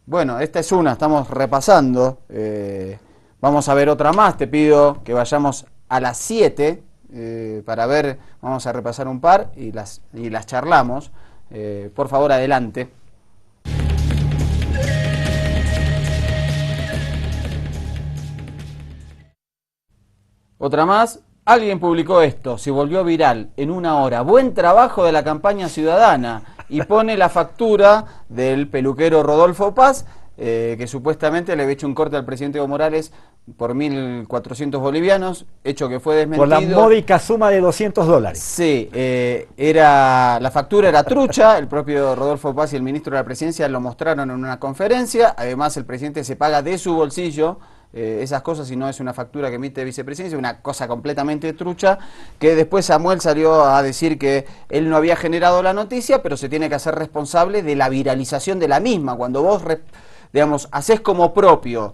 Bueno, esta es una, estamos repasando. Vamos a ver otra más, te pido que vayamos a las 7 para ver, vamos a repasar un par y las charlamos. Por favor, adelante. Otra más, alguien publicó esto, se volvió viral en una hora. Buen trabajo de la campaña ciudadana. Y pone la factura del peluquero Rodolfo Paz, que supuestamente le había hecho un corte al presidente Evo Morales por 1.400 bolivianos, hecho que fue desmentido. Por la módica suma de $200. Sí, la factura era trucha, el propio Rodolfo Paz y el ministro de la Presidencia lo mostraron en una conferencia, además el presidente se paga de su bolsillo esas cosas y no es una factura que emite vicepresidencia, una cosa completamente trucha, que después Samuel salió a decir que él no había generado la noticia, pero se tiene que hacer responsable de la viralización de la misma. Cuando vos, digamos, hacés como propio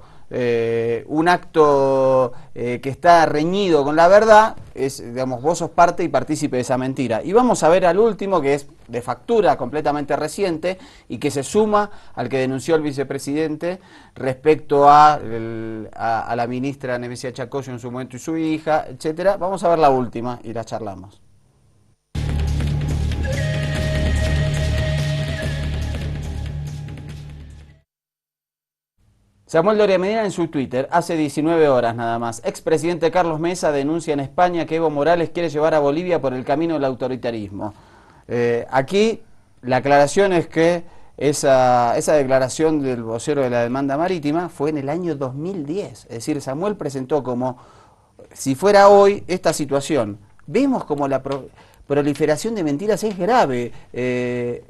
un acto que está reñido con la verdad, digamos, vos sos parte y partícipe de esa mentira. Y vamos a ver al último, que es de factura completamente reciente y que se suma al que denunció el vicepresidente respecto a la ministra Nevesia Chacoyo en su momento y su hija, etcétera. Vamos a ver la última y la charlamos. Samuel Doria Medina en su Twitter, hace 19 horas nada más. Expresidente Carlos Mesa denuncia en España que Evo Morales quiere llevar a Bolivia por el camino del autoritarismo. Aquí la aclaración es que esa declaración del vocero de la demanda marítima fue en el año 2010. Es decir, Samuel presentó como si fuera hoy esta situación. Vemos como la proliferación de mentiras es grave.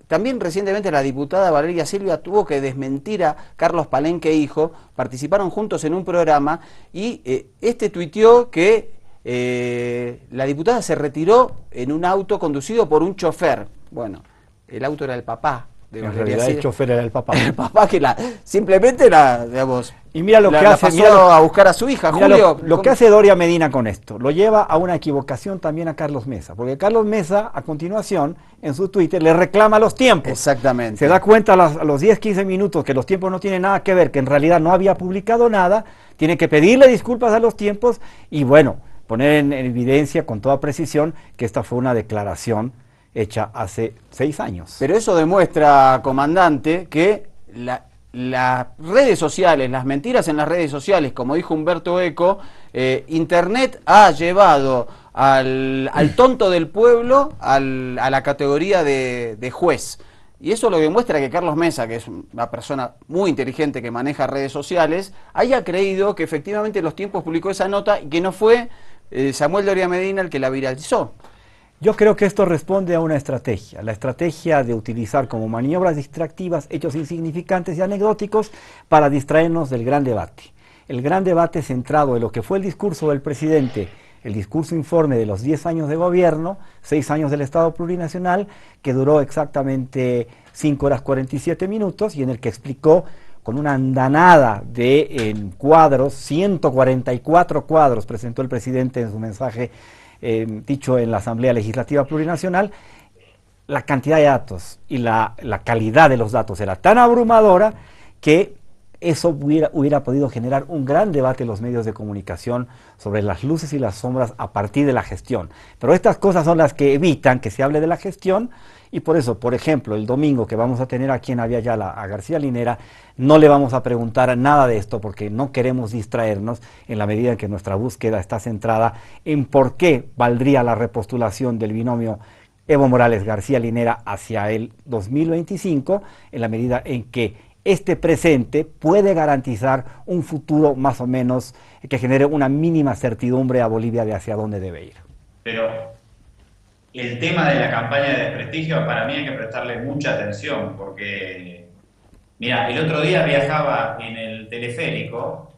También recientemente la diputada Valeria Silvia tuvo que desmentir a Carlos Palenque hijo, participaron juntos en un programa y este tuiteó que la diputada se retiró en un auto conducido por un chofer. Bueno, el auto era el papá de En Valeria realidad Silvia. el chofer era el papá. El papá que simplemente digamos, Y mira lo que la hace, pasó a buscar a su hija, mira Julio. lo que hace Doria Medina con esto, lo lleva a una equivocación también a Carlos Mesa, porque Carlos Mesa a continuación en su Twitter le reclama los tiempos. Exactamente. Se da cuenta a los 10-15 minutos que los tiempos no tienen nada que ver, que en realidad no había publicado nada, tiene que pedirle disculpas a los tiempos y bueno, poner en evidencia con toda precisión que esta fue una declaración hecha hace 6 años. Pero eso demuestra, comandante, que las redes sociales, las mentiras en las redes sociales, como dijo Humberto Eco, Internet ha llevado al tonto del pueblo a la categoría de juez. Y eso lo demuestra que Carlos Mesa, que es una persona muy inteligente que maneja redes sociales, haya creído que efectivamente Los Tiempos publicó esa nota y que no fue Samuel Doria Medina el que la viralizó. Yo creo que esto responde a una estrategia, la estrategia de utilizar como maniobras distractivas hechos insignificantes y anecdóticos para distraernos del gran debate. El gran debate centrado en lo que fue el discurso del presidente, el discurso informe de los 10 años de gobierno, 6 años del Estado plurinacional, que duró exactamente 5 horas 47 minutos y en el que explicó con una andanada de cuadros, 144 cuadros presentó el presidente en su mensaje dicho en la Asamblea Legislativa Plurinacional, la cantidad de datos y la calidad de los datos era tan abrumadora que eso hubiera podido generar un gran debate en los medios de comunicación sobre las luces y las sombras a partir de la gestión. Pero estas cosas son las que evitan que se hable de la gestión y por eso, por ejemplo, el domingo que vamos a tener aquí en Avia Yala a García Linera, no le vamos a preguntar nada de esto porque no queremos distraernos en la medida en que nuestra búsqueda está centrada en por qué valdría la repostulación del binomio Evo Morales-García Linera hacia el 2025, en la medida en que este presente puede garantizar un futuro más o menos que genere una mínima certidumbre a Bolivia de hacia dónde debe ir. Pero el tema de la campaña de desprestigio para mí hay que prestarle mucha atención porque, mira, el otro día viajaba en el teleférico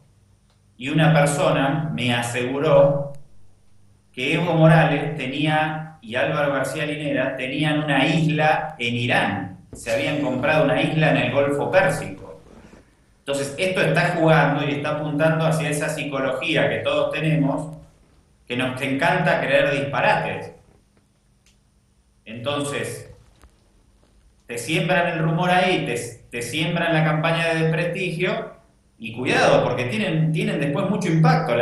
y una persona me aseguró que Evo Morales y Álvaro García Linera tenían una isla en Irán. Se habían comprado una isla en el Golfo Pérsico. Entonces, esto está jugando y está apuntando hacia esa psicología que todos tenemos, que nos encanta creer disparates. Entonces, te siembran el rumor ahí, te siembran la campaña de desprestigio y cuidado, porque tienen después mucho impacto. A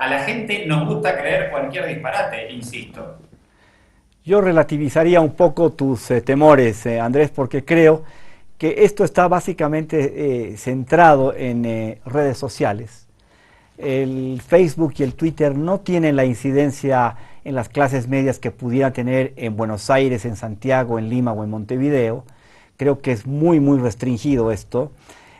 la gente nos gusta creer cualquier disparate, insisto. Yo relativizaría un poco tus temores, Andrés, porque creo que esto está básicamente centrado en redes sociales. El Facebook y el Twitter no tienen la incidencia en las clases medias que pudieran tener en Buenos Aires, en Santiago, en Lima o en Montevideo. Creo que es muy, muy restringido esto.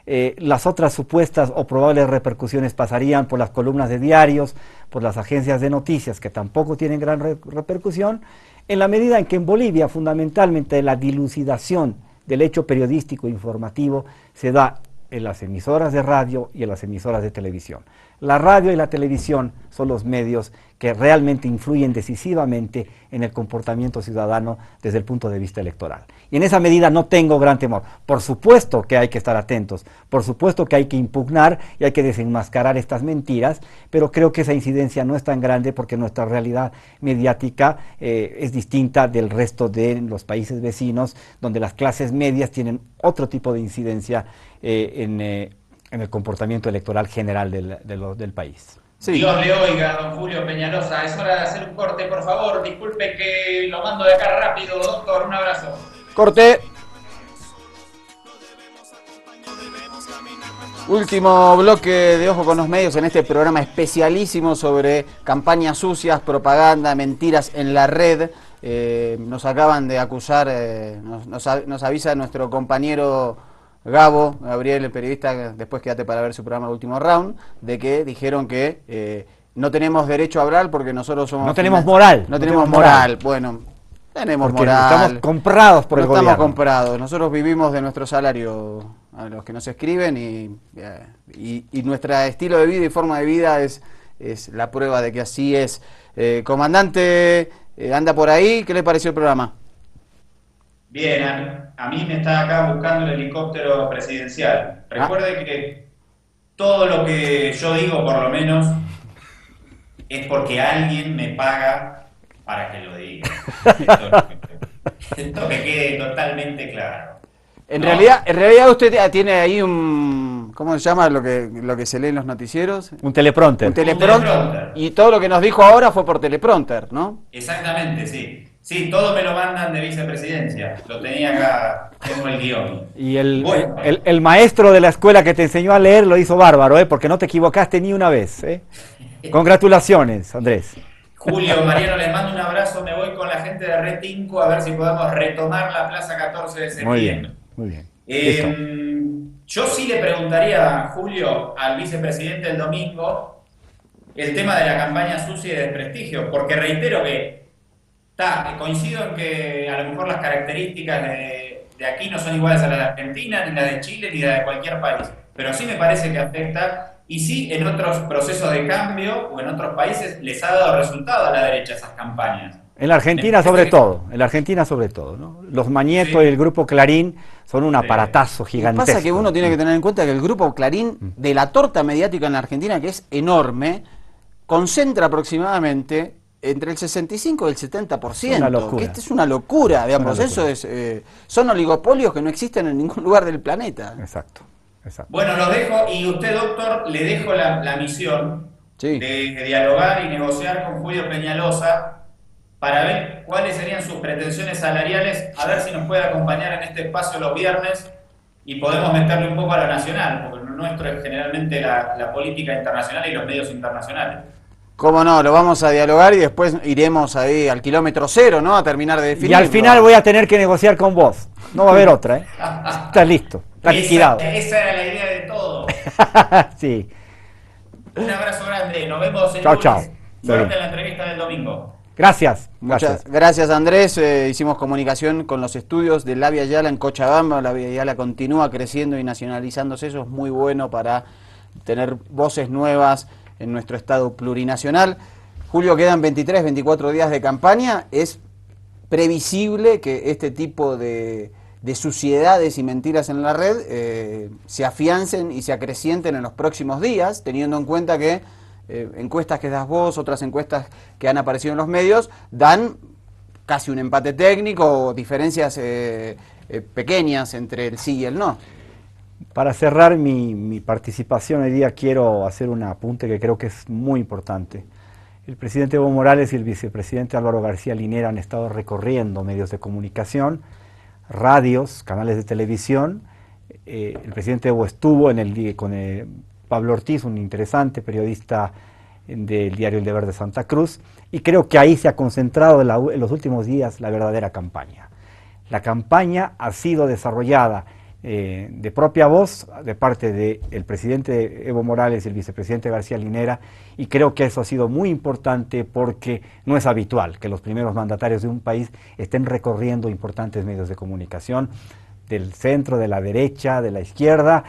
Las otras supuestas o probables repercusiones pasarían por las columnas de diarios, por las agencias de noticias, que tampoco tienen gran repercusión, en la medida en que en Bolivia fundamentalmente la dilucidación del hecho periodístico e informativo se da en las emisoras de radio y en las emisoras de televisión. La radio y la televisión son los medios que realmente influyen decisivamente en el comportamiento ciudadano desde el punto de vista electoral. Y en esa medida no tengo gran temor. Por supuesto que hay que estar atentos, por supuesto que hay que impugnar y hay que desenmascarar estas mentiras, pero creo que esa incidencia no es tan grande porque nuestra realidad mediática es distinta del resto de los países vecinos, donde las clases medias tienen otro tipo de incidencia en el comportamiento electoral general del país. Sí. Dios le oiga, don Julio Peñalosa. Es hora de hacer un corte, por favor. Disculpe que lo mando de acá rápido, doctor. Un abrazo. Corte. Último bloque de Ojo con los Medios en este programa especialísimo sobre campañas sucias, propaganda, mentiras en la red. Nos acaban de acusar, nos avisa nuestro compañero Gabo, Gabriel, el periodista, después quédate para ver su programa El Último Round, de que dijeron que no tenemos derecho a hablar porque nosotros somos... No tenemos moral. No tenemos moral. Bueno, tenemos porque moral. Estamos comprados por el gobierno. Estamos comprados. Nosotros vivimos de nuestro salario a los que nos escriben y nuestro estilo de vida y forma de vida es la prueba de que así es. Comandante, anda por ahí, ¿qué le pareció el programa? Bien, a mí me está acá buscando el helicóptero presidencial. Recuerde que todo lo que yo digo, por lo menos, es porque alguien me paga para que lo diga. Esto que quede totalmente claro. En realidad usted tiene ahí un... ¿Cómo se llama lo que se lee en los noticieros? Un teleprompter. Un teleprompter. Y todo lo que nos dijo ahora fue por teleprompter, ¿no? Exactamente, sí. Sí, todo me lo mandan de vicepresidencia. Lo tenía acá, tengo el guión. Y Bueno. el maestro de la escuela que te enseñó a leer lo hizo bárbaro, porque no te equivocaste ni una vez. Congratulaciones, Andrés. Julio, Mariano, les mando un abrazo. Me voy con la gente de Red 5 a ver si podemos retomar la Plaza 14 de septiembre. Muy bien. Yo sí le preguntaría, Julio, al vicepresidente el domingo, el tema de la campaña sucia y de desprestigio, porque reitero que coincido en que a lo mejor las características de aquí no son iguales a las de Argentina, ni las de Chile, ni las de cualquier país, pero sí me parece que afecta, y sí en otros procesos de cambio o en otros países les ha dado resultado a la derecha esas campañas. En la Argentina sobre todo, ¿no? Los Mañeto y el Grupo Clarín son un aparatazo gigantesco. Lo que pasa es que uno tiene que tener en cuenta que el Grupo Clarín, de la torta mediática en la Argentina, que es enorme, concentra aproximadamente entre el 65 y el 70%. Una locura. Que es una locura, digamos. Eso es, son oligopolios que no existen en ningún lugar del planeta. Exacto. Bueno, los dejo, y usted, doctor, le dejo la misión de dialogar y negociar con Julio Peñalosa para ver cuáles serían sus pretensiones salariales, a ver si nos puede acompañar en este espacio los viernes y podemos meterle un poco a lo nacional, porque lo nuestro es generalmente la política internacional y los medios internacionales. Cómo no, lo vamos a dialogar y después iremos ahí al kilómetro cero, ¿no? A terminar de definir. Y al final voy a tener que negociar con vos. No va a haber otra, ¿eh? Estás listo, estás liquidado. Esa era la idea de todo. Sí. Un abrazo grande, nos vemos el Chao, lunes. chao. Suerte en la entrevista del domingo. Gracias. Muchas gracias, Andrés. Hicimos comunicación con los estudios de La Via Yala en Cochabamba. La Via Yala continúa creciendo y nacionalizándose. Eso es muy bueno para tener voces nuevas en nuestro estado plurinacional. Julio, quedan 23, 24 días de campaña. Es previsible que este tipo de suciedades y mentiras en la red se afiancen y se acrecienten en los próximos días, teniendo en cuenta que encuestas que das vos, otras encuestas que han aparecido en los medios, dan casi un empate técnico o diferencias pequeñas entre el sí y el no. Para cerrar mi participación hoy día quiero hacer un apunte que creo que es muy importante. El presidente Evo Morales y el vicepresidente Álvaro García Linera han estado recorriendo medios de comunicación, radios, canales de televisión. El presidente Evo estuvo con Pablo Ortiz, un interesante periodista del diario El Deber de Santa Cruz, y creo que ahí se ha concentrado en los últimos días la verdadera campaña. La campaña ha sido desarrollada de propia voz de parte del presidente Evo Morales y el vicepresidente García Linera, y creo que eso ha sido muy importante porque no es habitual que los primeros mandatarios de un país estén recorriendo importantes medios de comunicación del centro, de la derecha, de la izquierda,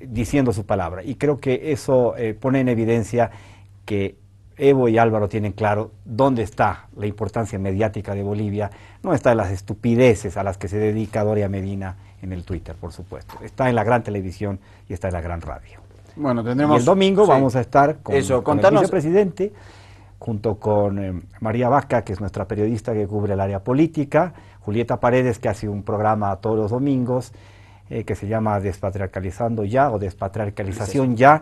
diciendo su palabra. Y creo que eso pone en evidencia que Evo y Álvaro tienen claro dónde está la importancia mediática de Bolivia. No está en las estupideces a las que se dedica Doria Medina en el Twitter, por supuesto. Está en la gran televisión y está en la gran radio. Bueno, tendremos... Y el domingo sí, vamos a estar con el vicepresidente, junto con María Vaca, que es nuestra periodista que cubre el área política, Julieta Paredes, que hace un programa todos los domingos, que se llama Despatriarcalizando Ya o Despatriarcalización Ya,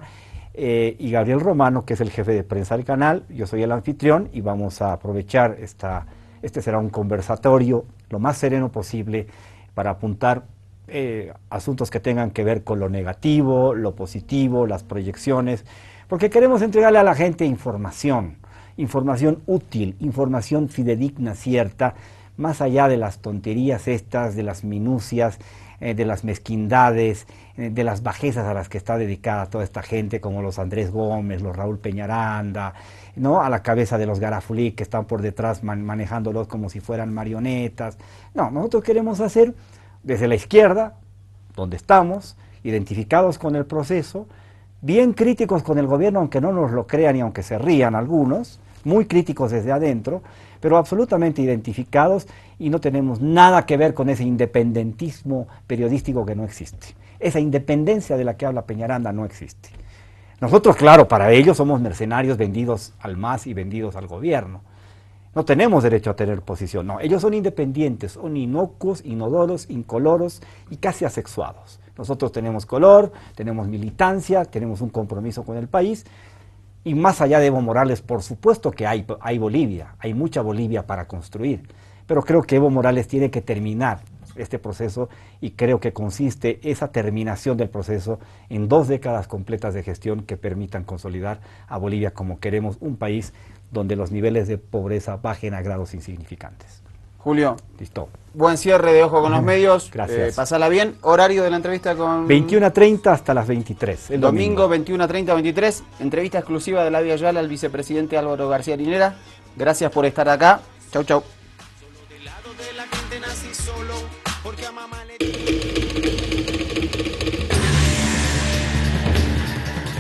y Gabriel Romano, que es el jefe de prensa del canal. Yo soy el anfitrión y vamos a aprovechar este será un conversatorio lo más sereno posible para apuntar asuntos que tengan que ver con lo negativo, lo positivo, las proyecciones, porque queremos entregarle a la gente información útil, información fidedigna, cierta, más allá de las tonterías estas, de las minucias, de las mezquindades, de las bajezas a las que está dedicada toda esta gente, como los Andrés Gómez, los Raúl Peñaranda, ¿no? A la cabeza de los Garafulí, que están por detrás manejándolos como si fueran marionetas. No, nosotros queremos hacer desde la izquierda, donde estamos, identificados con el proceso, bien críticos con el gobierno, aunque no nos lo crean y aunque se rían algunos, muy críticos desde adentro, pero absolutamente identificados, y no tenemos nada que ver con ese independentismo periodístico que no existe. Esa independencia de la que habla Peñaranda no existe. Nosotros, claro, para ellos somos mercenarios vendidos al MAS y vendidos al gobierno. No tenemos derecho a tener posición, no. Ellos son independientes, son inocuos, inodoros, incoloros y casi asexuados. Nosotros tenemos color, tenemos militancia, tenemos un compromiso con el país, y más allá de Evo Morales, por supuesto que hay Bolivia, hay mucha Bolivia para construir, pero creo que Evo Morales tiene que terminar este proceso, y creo que consiste esa terminación del proceso en 2 décadas completas de gestión que permitan consolidar a Bolivia como queremos, un país donde los niveles de pobreza bajen a grados insignificantes. Julio, listo. Buen cierre de Ojo con los Medios. Gracias. Pasala bien. Horario de la entrevista con... 21:30 hasta las 23. El domingo 21:30 a 23. Entrevista exclusiva de Labia Ayala al vicepresidente Álvaro García Linera. Gracias por estar acá. Chau, chau. Solo del lado de la gente nací solo, porque a mamá le...